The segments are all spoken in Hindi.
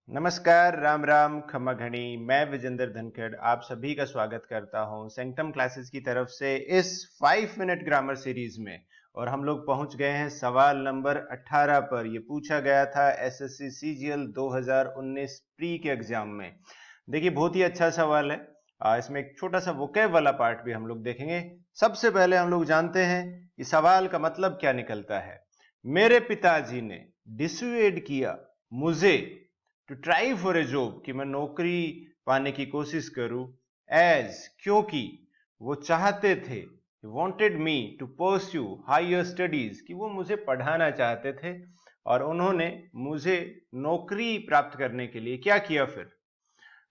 नमस्कार, राम राम, खमा घनी। मैं विजेंद्र धनखड़ आप सभी का स्वागत करता हूं सेंक्टम क्लासेस की तरफ से इस 5 मिनट ग्रामर सीरीज में। और हम लोग पहुंच गए हैं सवाल नंबर 18 पर। ये पूछा गया था एसएससी सीजीएल 2019 प्री के एग्जाम में। देखिए, बहुत ही अच्छा सवाल है। इसमें एक छोटा सा वोकैब वाला पार्ट भी हम लोग देखेंगे। सबसे पहले हम लोग जानते हैं कि सवाल का मतलब क्या निकलता है। मेरे पिताजी ने डिसुएड किया मुझे to try for a job, कि मैं नौकरी पाने की कोशिश करूं, एज क्योंकि वो चाहते थे, wanted me to pursue higher studies, कि वो मुझे पढ़ाना चाहते थे और उन्होंने मुझे नौकरी प्राप्त करने के लिए क्या किया। फिर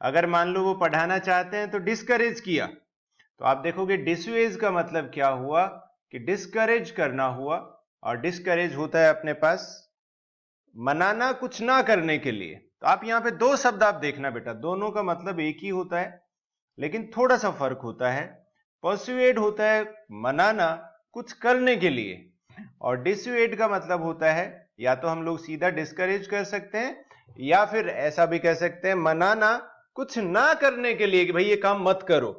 अगर मान लो वो पढ़ाना चाहते हैं तो डिस्करेज किया, तो आप देखोगे डिसुएज का मतलब क्या हुआ कि डिस्करेज करना हुआ। और डिस्करेज होता है अपने पास मनाना कुछ ना करने के लिए। तो आप यहां पे दो शब्द आप देखना बेटा, दोनों का मतलब एक ही होता है लेकिन थोड़ा सा फर्क होता है। परसुएड होता है मनाना कुछ करने के लिए, और डिसुएड का मतलब होता है या तो हम लोग सीधा डिस्करेज कर सकते हैं या फिर ऐसा भी कह सकते हैं मनाना कुछ ना करने के लिए, कि भाई ये काम मत करो।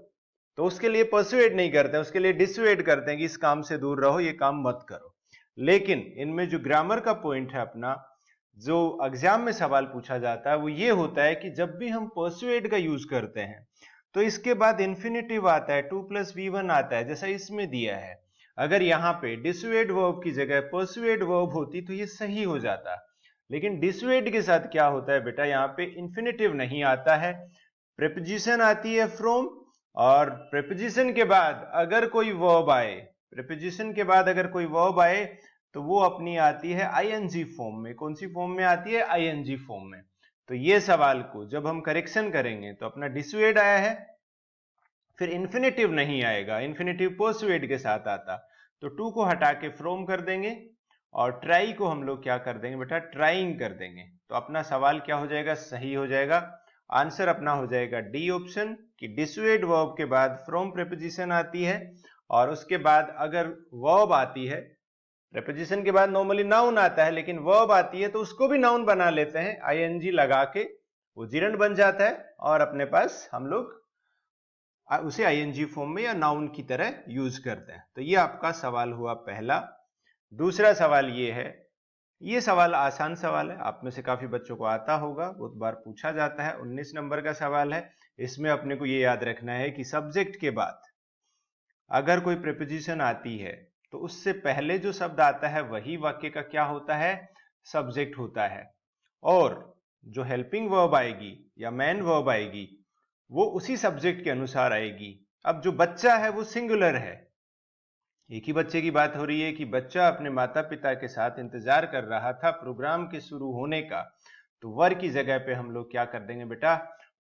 तो उसके लिए परसुएड नहीं करते हैं, उसके लिए डिसुएड करते हैं कि इस काम से दूर रहो, ये काम मत करो। लेकिन इनमें जो ग्रामर का पॉइंट है अपना, जो एग्जाम में सवाल पूछा जाता है वो ये होता है कि जब भी हम परसुएड का यूज करते हैं तो इसके बाद इंफिनिटिव आता है, 2+V1 आता है, जैसा इसमें दिया है। अगर यहाँ पे डिसुएड वर्ब की जगह परसुएड वर्ब होती तो ये सही हो जाता, लेकिन डिसुएड के साथ क्या होता है बेटा, यहाँ पे इंफिनिटिव नहीं आता है, प्रेपोजिशन आती है फ्रॉम। और प्रेपोजिशन के बाद अगर कोई वर्ब आए, प्रेपोजिशन के बाद अगर कोई वर्ब आए तो वो अपनी आती है आईएनजी फॉर्म में। कौन सी फॉर्म में आती है? आईएनजी फॉर्म में। तो ये सवाल को जब हम करेक्शन करेंगे तो अपना डिसुएड आया है, फिर इंफिनिटिव नहीं आएगा, इंफिनिटिव परसुएड के साथ आता। तो टू को हटा के फ्रॉम कर देंगे और ट्राई को हम लोग क्या कर देंगे बेटा, ट्राइंग कर देंगे। तो अपना सवाल क्या हो जाएगा, सही हो जाएगा। आंसर अपना हो जाएगा डी ऑप्शन, कि डिसुएड वर्ब के बाद फ्रॉम प्रेपोजिशन आती है और उसके बाद अगर वर्ब आती है, प्रेपोजिशन के बाद नॉर्मली नाउन आता है लेकिन वर्ब आती है तो उसको भी नाउन बना लेते हैं, आईएनजी लगा के वो जिरंड बन जाता है और अपने पास हम लोग उसे आईएनजी फॉर्म में या नाउन की तरह यूज करते हैं। तो ये आपका सवाल हुआ पहला। दूसरा सवाल ये है, ये सवाल आसान सवाल है, आप में से काफी बच्चों को आता होगा, बहुत बार पूछा जाता है। 19 नंबर का सवाल है। इसमें अपने को ये याद रखना है कि सब्जेक्ट के बाद अगर कोई प्रेपोजिशन आती है तो उससे पहले जो शब्द आता है वही वाक्य का क्या होता है, सब्जेक्ट होता है। और जो हेल्पिंग वर्ब आएगी या मेन वर्ब आएगी वो उसी सब्जेक्ट के अनुसार आएगी। अब जो बच्चा है वो सिंगुलर है, एक ही बच्चे की बात हो रही है कि बच्चा अपने माता पिता के साथ इंतजार कर रहा था प्रोग्राम के शुरू होने का। तो वर की जगह पे हम लोग क्या कर देंगे बेटा,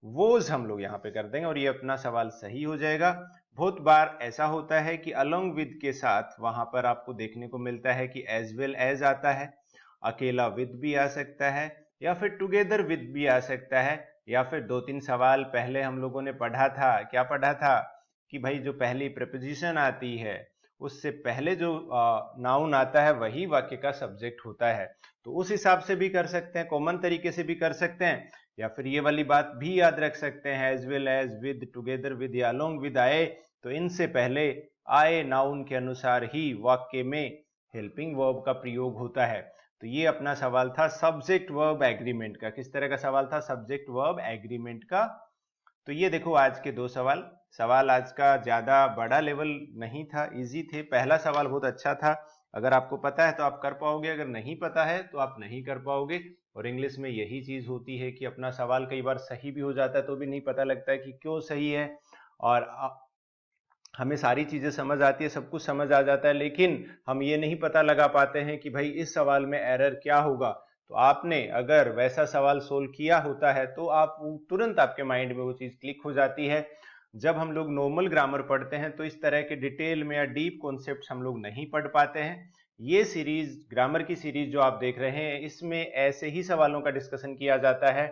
वोज हम लोग यहाँ पे कर देंगे और ये अपना सवाल सही हो जाएगा। बहुत बार ऐसा होता है कि अलोंग विद के साथ वहां पर आपको देखने को मिलता है कि एज वेल एज आता है, अकेला विद भी आ सकता है या फिर टुगेदर विद भी आ सकता है। या फिर 2-3 सवाल पहले हम लोगों ने पढ़ा था, क्या पढ़ा था कि भाई जो पहली प्रपोजिशन आती है उससे पहले जो नाउन आता है वही वाक्य का सब्जेक्ट होता है। तो उस हिसाब से भी कर सकते हैं, कॉमन तरीके से भी कर सकते हैं, या फिर ये वाली बात भी याद रख सकते हैं, as well as, with, together with या अलोंग विद आए तो इनसे पहले आए नाउन के अनुसार ही वाक्य में हेल्पिंग वर्ब का प्रयोग होता है। तो ये अपना सवाल था सब्जेक्ट वर्ब एग्रीमेंट का। किस तरह का सवाल था? सब्जेक्ट वर्ब एग्रीमेंट का। तो ये देखो आज के दो सवाल। सवाल आज का ज्यादा बड़ा लेवल नहीं था, इजी थे। पहला सवाल बहुत अच्छा था, अगर आपको पता है तो आप कर पाओगे, अगर नहीं पता है तो आप नहीं कर पाओगे। और इंग्लिश में यही चीज होती है कि अपना सवाल कई बार सही भी हो जाता है तो भी नहीं पता लगता है कि क्यों सही है। और हमें सारी चीजें समझ आती है, सब कुछ समझ आ जाता है, लेकिन हम ये नहीं पता लगा पाते हैं कि भाई इस सवाल में एरर क्या होगा। तो आपने अगर वैसा सवाल सोल्व किया होता है तो आप तुरंत आपके माइंड में वो चीज क्लिक हो जाती है। जब हम लोग नॉर्मल ग्रामर पढ़ते हैं तो इस तरह के डिटेल में या डीप कॉन्सेप्ट हम लोग नहीं पढ़ पाते हैं। ये सीरीज, ग्रामर की सीरीज जो आप देख रहे हैं, इसमें ऐसे ही सवालों का डिस्कशन किया जाता है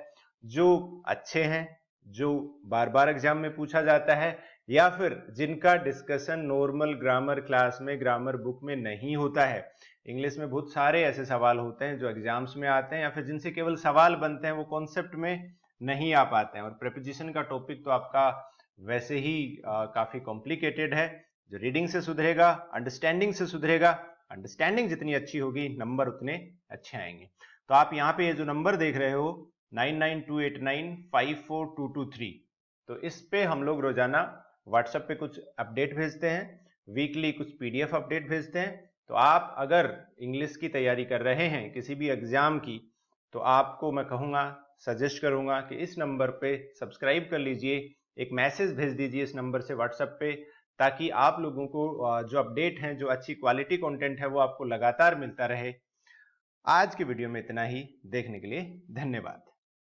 जो अच्छे हैं, जो बार बार एग्जाम में पूछा जाता है, या फिर जिनका डिस्कशन नॉर्मल ग्रामर क्लास में, ग्रामर बुक में नहीं होता है। इंग्लिश में बहुत सारे ऐसे सवाल होते हैं जो एग्जाम्स में आते हैं या फिर जिनसे केवल सवाल बनते हैं, वो कॉन्सेप्ट में नहीं आ पाते हैं। और प्रेपोजिशन का टॉपिक तो आपका वैसे ही काफी कॉम्प्लिकेटेड है। जो रीडिंग से सुधरेगा, अंडरस्टैंडिंग से सुधरेगा, अंडरस्टैंडिंग जितनी अच्छी होगी नंबर उतने अच्छे आएंगे। तो आप यहाँ पे ये जो नंबर देख रहे हो 9928954223, तो इस पे हम लोग रोजाना व्हाट्सएप पे कुछ अपडेट भेजते हैं, वीकली कुछ पीडीएफ अपडेट भेजते हैं। तो आप अगर इंग्लिश की तैयारी कर रहे हैं किसी भी एग्जाम की, तो आपको मैं कहूँगा, सजेस्ट करूँगा कि इस नंबर पे सब्सक्राइब कर लीजिए, एक मैसेज भेज दीजिए इस नंबर से व्हाट्सएप पे, ताकि आप लोगों को जो अपडेट हैं, जो अच्छी क्वालिटी कंटेंट है, वो आपको लगातार मिलता रहे। आज के वीडियो में इतना ही। देखने के लिए धन्यवाद।